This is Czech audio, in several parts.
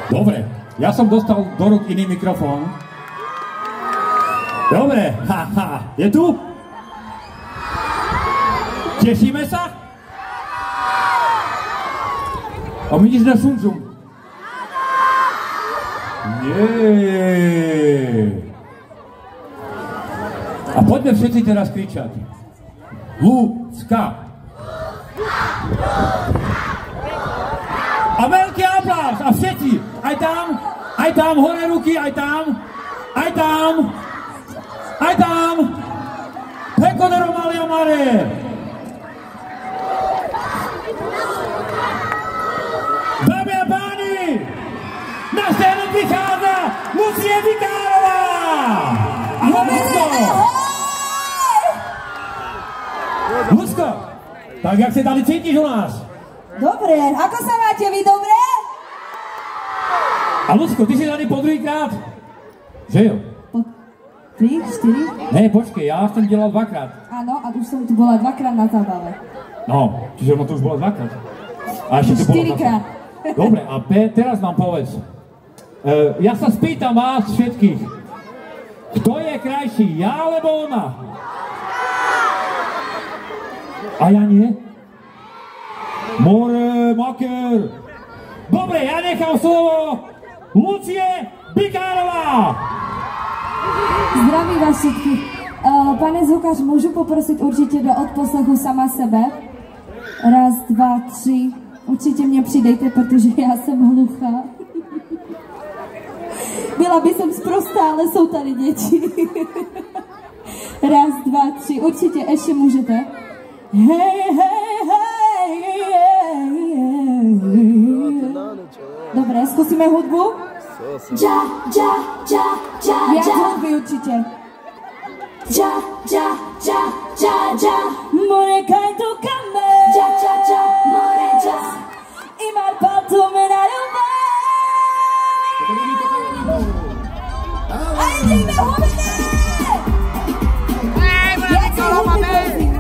Dobre, ja som dostal do rúk iný mikrofón. Dobre, haha, je tu? Tešíme sa? A vidíš na Sumsum? Nie. A poďme všetci teraz kričať. Ľudská. A veľký aplauz. A všetci. Aj tam, hore ruky, aj tam. Peko de Romalia Mare. Dámy a páni, na scénu vychádza Lucie Bikárová! Ahoj, Lucko! Lucko, tak jak sa tady cítiš u nás? Dobre, ako sa máte vy, dobre? A Lucko, ty si tady po druhýkrát? Že jo? Po 3, 4? Ne, počkej, ja som dělal dvakrát. Áno, a už som tu bola dvakrát na zábave. No, čiže ono to už bolo dvakrát. A ešte tu bolo 4-krát. Dobre, a teraz nám povedz. Ja sa spýtam vás všetkých. Kto je krajší, ja alebo ona? A ja nie? More, maker. Dobre, ja nechám slovo Lucie Bikárová. Zdravím vás všetkých. Pane zvukař, môžu poprosiť určite do odposlechu sama sebe? Raz, dva, tři. Určitě mě přidejte, protože já jsem hluchá. Byla by som sprostá, ale jsou tady děti. Raz, dva, tři. Určitě ještě můžete. Hej, hej, hej, Dobre, zkusíme hudbu? Ja, ja, ja, ja, ja. Viac hudby určite. Ja, ja, ja, ja, ja. More kaj tu kame. Ja, ja, ja, more ja. Imar pato menarova. Aj, ideme hovene! Viac hudby, prosím.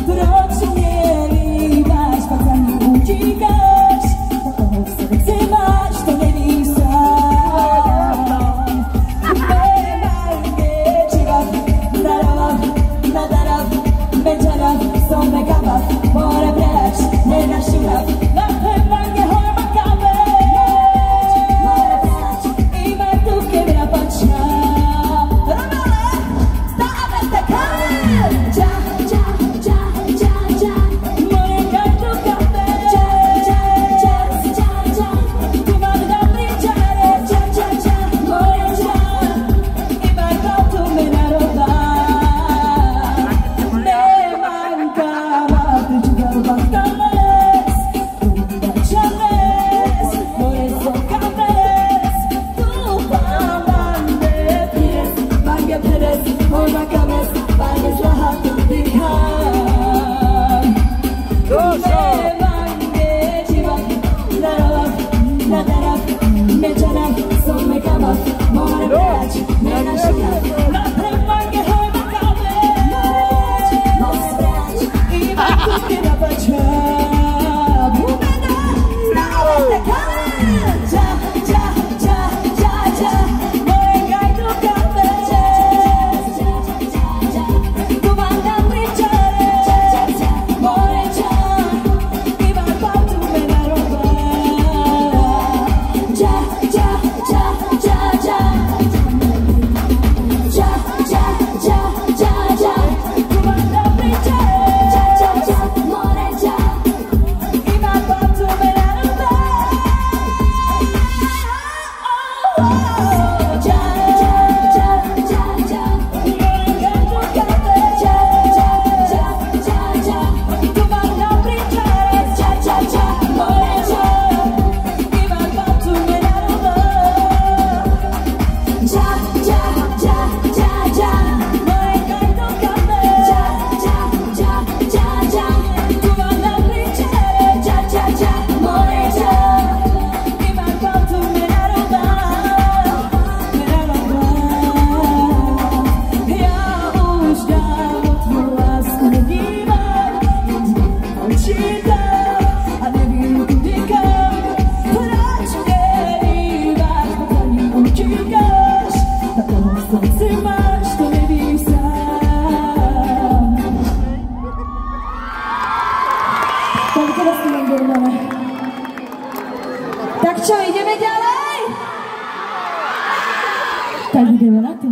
Proč mě líbáš, pak za mnou utíkáš, do toho v srdci máš, to nevíš. se máš, to nevíš sám. Tak teraz to mám dorvané. Tak čo, ideme ďalej? Tak ideme na to.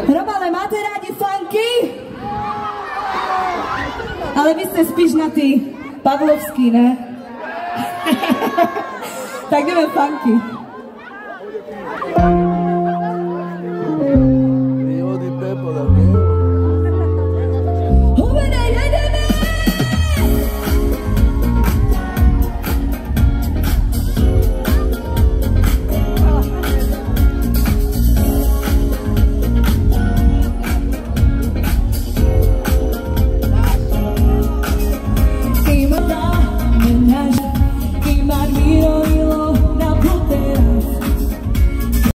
Robale, máte rádi funky? Ale vy ste spíš na ty pavlovský, ne? Tak jdeme funky.